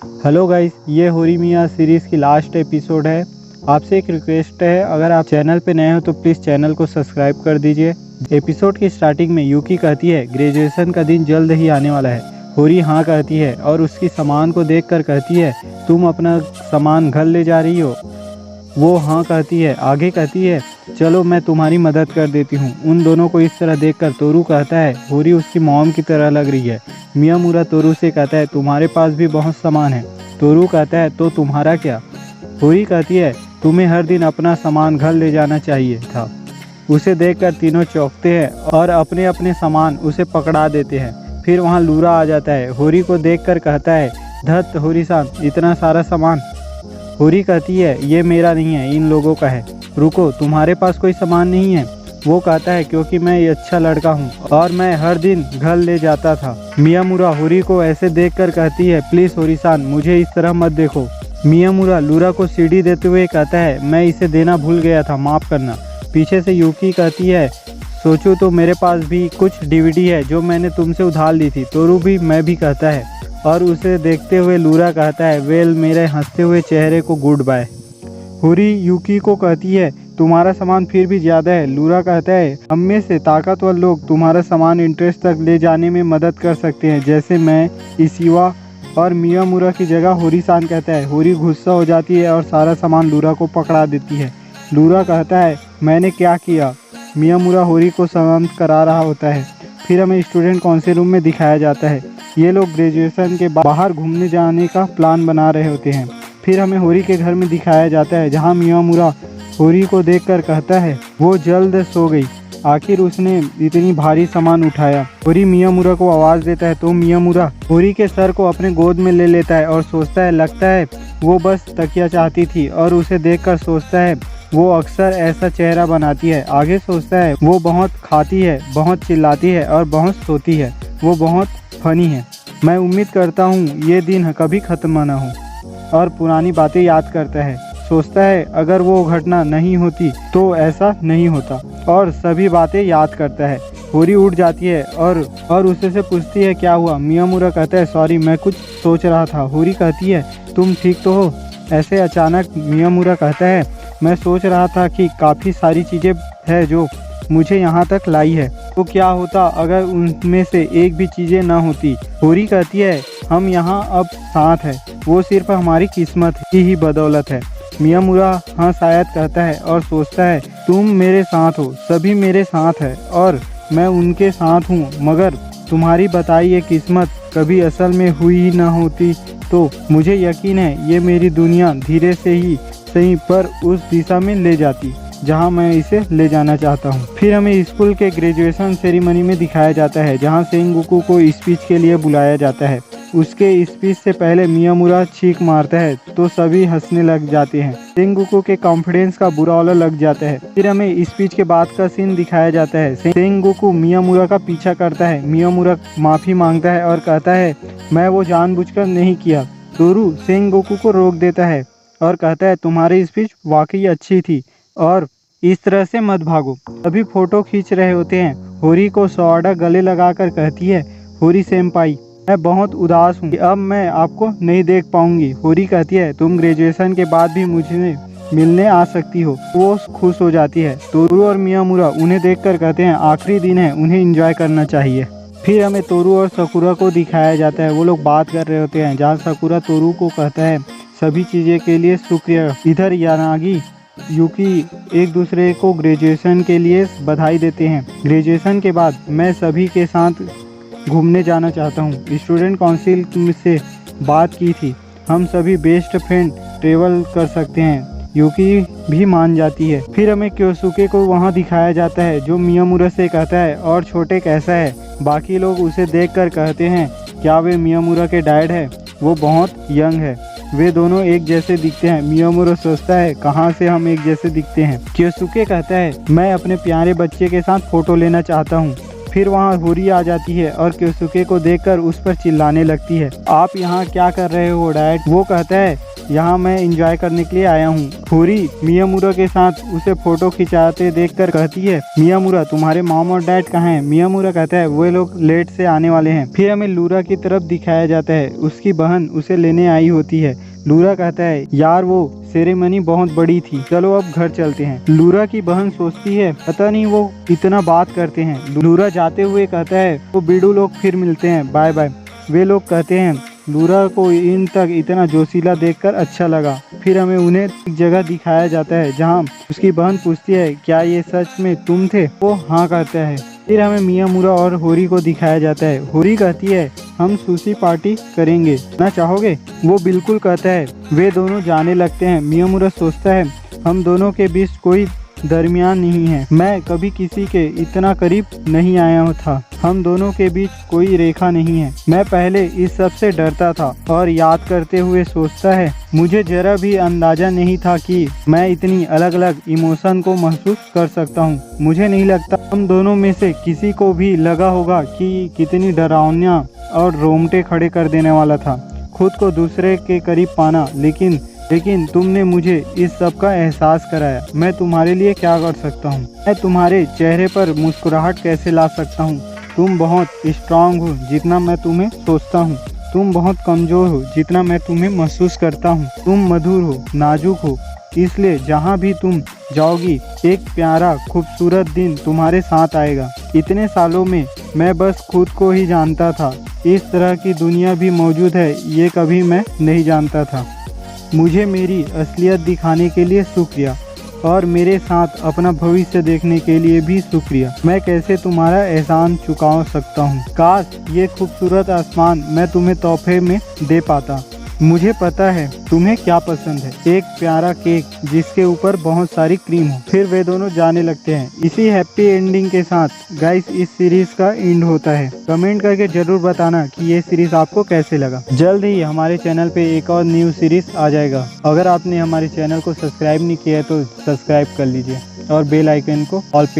Hello guys, ये होरीमिया series की last episode है। आपसे एक रिक्वेस्ट है, अगर आप चैनल पे नए हो तो प्लीज़ चैनल को सब्सक्राइब कर दीजिए। एपिसोड की स्टार्टिंग में यूकी कहती है ग्रेजुएशन का दिन जल्द ही आने वाला है। होरी हाँ कहती है और उसकी सामान को देखकर कहती है तुम अपना सामान घर ले जा रही हो। वो हाँ कहती है, आगे कहती है चलो मैं तुम्हारी मदद कर देती हूँ। उन दोनों को इस तरह देखकर तोरू कहता है होरी उसकी मॉम की तरह लग रही है। मियामुरा तोरू से कहता है तुम्हारे पास भी बहुत सामान है। तोरू कहता है तो तुम्हारा क्या। होरी कहती है तुम्हें हर दिन अपना सामान घर ले जाना चाहिए था। उसे देखकर तीनों चौंकते हैं और अपने अपने सामान उसे पकड़ा देते हैं। फिर वहाँ लूरा आ जाता है। होरी को देखकर कहता है धत होरी सान, इतना सारा सामान। होरी कहती है ये मेरा नहीं है, इन लोगों का है। रुको, तुम्हारे पास कोई सामान नहीं है। वो कहता है क्योंकि मैं ये अच्छा लड़का हूँ और मैं हर दिन घर ले जाता था। मियामुरा होरी को ऐसे देखकर कहती है प्लीज़ होरी-सान, मुझे इस तरह मत देखो। मियामुरा लूरा को सीढ़ी देते हुए कहता है मैं इसे देना भूल गया था, माफ़ करना। पीछे से यूकी कहती है सोचो तो मेरे पास भी कुछ डीवीडी है जो मैंने तुमसे उधार ली थी। तोरू भी मैं भी कहता है और उसे देखते हुए लूरा कहता है वेल, मेरे हंसते हुए चेहरे को गुड बाय। होरी यूकी को कहती है तुम्हारा सामान फिर भी ज़्यादा है। लूरा कहता है हम में से ताकतवर लोग तुम्हारा सामान इंटरेस्ट तक ले जाने में मदद कर सकते हैं, जैसे मैं, इशिवा और मियामुरा की जगह। होरी-सान कहता है। होरी गुस्सा हो जाती है और सारा सामान लूरा को पकड़ा देती है। लूरा कहता है मैंने क्या किया। मियामुरा होरी को शांत करा रहा होता है। फिर हमें स्टूडेंट काउंसिल रूम में दिखाया जाता है। ये लोग ग्रेजुएशन के बाहर घूमने जाने का प्लान बना रहे होते हैं। फिर हमें होरी के घर में दिखाया जाता है जहाँ मियामुरा होरी को देखकर कहता है वो जल्द सो गई, आखिर उसने इतनी भारी सामान उठाया। होरी मियामुरा को आवाज़ देता है तो मियामुरा होरी के सर को अपने गोद में ले लेता है और सोचता है लगता है वो बस तकिया चाहती थी और उसे देखकर सोचता है वो अक्सर ऐसा चेहरा बनाती है। आगे सोचता है वो बहुत खाती है, बहुत चिल्लाती है और बहुत सोती है। वो बहुत फनी है। मैं उम्मीद करता हूँ ये दिन कभी ख़त्म ना हो। और पुरानी बातें याद करता है। सोचता है अगर वो घटना नहीं होती तो ऐसा नहीं होता और सभी बातें याद करता है। होरी उठ जाती है और उसे से पूछती है क्या हुआ। मियामुरा कहता है सॉरी, मैं कुछ सोच रहा था। होरी कहती है तुम ठीक तो हो। ऐसे अचानक मियामुरा कहता है मैं सोच रहा था कि काफ़ी सारी चीज़ें हैं जो मुझे यहाँ तक लाई है, तो क्या होता अगर उनमें से एक भी चीज़ें ना होती। होरी कहती है हम यहाँ अब साथ हैं, वो सिर्फ हमारी किस्मत की ही बदौलत है। मियामुरा हाँ शायद कहता है और सोचता है तुम मेरे साथ हो, सभी मेरे साथ है और मैं उनके साथ हूँ, मगर तुम्हारी बताई ये किस्मत कभी असल में हुई ही ना होती तो मुझे यकीन है ये मेरी दुनिया धीरे से ही सही पर उस दिशा में ले जाती जहां मैं इसे ले जाना चाहता हूं। फिर हमें स्कूल के ग्रेजुएशन सेरेमनी में दिखाया जाता है जहां सेंगोकू को स्पीच के लिए बुलाया जाता है। उसके स्पीच से पहले मियामुरा चीख मारता है तो सभी हंसने लग जाते हैं। सेंगोकू के कॉन्फिडेंस का बुरा ओला लग जाता है। फिर हमें स्पीच के बाद का सीन दिखाया जाता है। सेंगोकू मियामुरा का पीछा करता है। मियामुरा माफ़ी मांगता है और कहता है मैं वो जानबूझकर नहीं किया। तोरू सेंगोकू को रोक देता है और कहता है तुम्हारी स्पीच वाकई अच्छी थी और इस तरह से मत भागो। सभी फोटो खींच रहे होते हैं। होरी को सौड़ा गले लगाकर कहती है होरी सेम्पाई, मैं बहुत उदास हूँ, अब मैं आपको नहीं देख पाऊंगी। होरी कहती है तुम ग्रेजुएशन के बाद भी मुझे मिलने आ सकती हो। वो खुश हो जाती है। तोरू और मियामुरा उन्हें देखकर कहते हैं आखिरी दिन है, उन्हें एंजॉय करना चाहिए। फिर हमें तोरू और साकुरा को दिखाया जाता है। वो लोग बात कर रहे होते हैं जहाँ साकुरा तोरू को कहता है सभी चीज़ें के लिए शुक्रिया। इधर यानागी यूकी एक दूसरे को ग्रेजुएशन के लिए बधाई देते हैं। ग्रेजुएशन के बाद मैं सभी के साथ घूमने जाना चाहता हूँ। स्टूडेंट काउंसिल से बात की थी, हम सभी बेस्ट फ्रेंड ट्रेवल कर सकते हैं। यूकी भी मान जाती है। फिर हमें क्योसुके को वहाँ दिखाया जाता है जो मियामुरा से कहता है और छोटे कैसा है। बाकी लोग उसे देखकर कहते हैं क्या वे मियामुरा के डैड है। वो बहुत यंग है, वे दोनों एक जैसे दिखते हैं। मियामुरा सोचता है कहाँ से हम एक जैसे दिखते हैं। क्योसुके कहता है मैं अपने प्यारे बच्चे के साथ फ़ोटो लेना चाहता हूँ। फिर वहाँ होरी आ जाती है और क्योसुके को देखकर उस पर चिल्लाने लगती है आप यहाँ क्या कर रहे हो डैड। वो कहता है यहाँ मैं एंजॉय करने के लिए आया हूँ। होरी मियामुरा के साथ उसे फोटो खिंचाते देखकर कहती है, मियामुरा तुम्हारे मॉम और डैड कहाँ हैं? मियामुरा कहता है वे लोग लेट से आने वाले हैं। फिर हमें लूरा की तरफ दिखाया जाता है, उसकी बहन उसे लेने आई होती है। लूरा कहता है यार वो सेरेमनी बहुत बड़ी थी, चलो अब घर चलते हैं। लूरा की बहन सोचती है पता नहीं वो इतना बात करते हैं। लूरा जाते हुए कहता है वो बीडू लोग फिर मिलते हैं, बाय बाय। वे लोग कहते हैं। लूरा को इन तक इतना जोशीला देखकर अच्छा लगा। फिर हमें उन्हें एक जगह दिखाया जाता है जहां उसकी बहन पूछती है क्या ये सच में तुम थे? वो हाँ कहता है। फिर हमें मियामुरा और होरी को दिखाया जाता है। होरी कहती है हम सुशी पार्टी करेंगे, ना चाहोगे? वो बिल्कुल कहता है। वे दोनों जाने लगते हैं। मियामुरा सोचता है हम दोनों के बीच कोई दरमियान नहीं है, मैं कभी किसी के इतना करीब नहीं आया था, हम दोनों के बीच कोई रेखा नहीं है। मैं पहले इस सब से डरता था और याद करते हुए सोचता है मुझे जरा भी अंदाजा नहीं था कि मैं इतनी अलग अलग इमोशन को महसूस कर सकता हूँ। मुझे नहीं लगता हम दोनों में से किसी को भी लगा होगा कि कितनी डरावना और रोंगटे खड़े कर देने वाला था खुद को दूसरे के करीब पाना। लेकिन तुमने मुझे इस सब का एहसास कराया। मैं तुम्हारे लिए क्या कर सकता हूँ? मैं तुम्हारे चेहरे पर मुस्कुराहट कैसे ला सकता हूँ? तुम बहुत स्ट्रांग हो जितना मैं तुम्हें सोचता हूँ, तुम बहुत कमज़ोर हो जितना मैं तुम्हें महसूस करता हूँ, तुम मधुर हो, नाजुक हो, इसलिए जहाँ भी तुम जाओगी एक प्यारा खूबसूरत दिन तुम्हारे साथ आएगा। इतने सालों में मैं बस खुद को ही जानता था, इस तरह की दुनिया भी मौजूद है ये कभी मैं नहीं जानता था। मुझे मेरी असलियत दिखाने के लिए शुक्रिया और मेरे साथ अपना भविष्य देखने के लिए भी शुक्रिया। मैं कैसे तुम्हारा एहसान चुका सकता हूँ? काश ये खूबसूरत आसमान मैं तुम्हें तोहफे में दे पाता। मुझे पता है तुम्हें क्या पसंद है, एक प्यारा केक जिसके ऊपर बहुत सारी क्रीम हो। फिर वे दोनों जाने लगते हैं। इसी हैप्पी एंडिंग के साथ गाइस इस सीरीज का एंड होता है। कमेंट करके जरूर बताना कि ये सीरीज आपको कैसे लगा। जल्द ही हमारे चैनल पे एक और न्यू सीरीज आ जाएगा। अगर आपने हमारे चैनल को सब्सक्राइब नहीं किया है तो सब्सक्राइब कर लीजिए और बेल आइकन को ऑल पे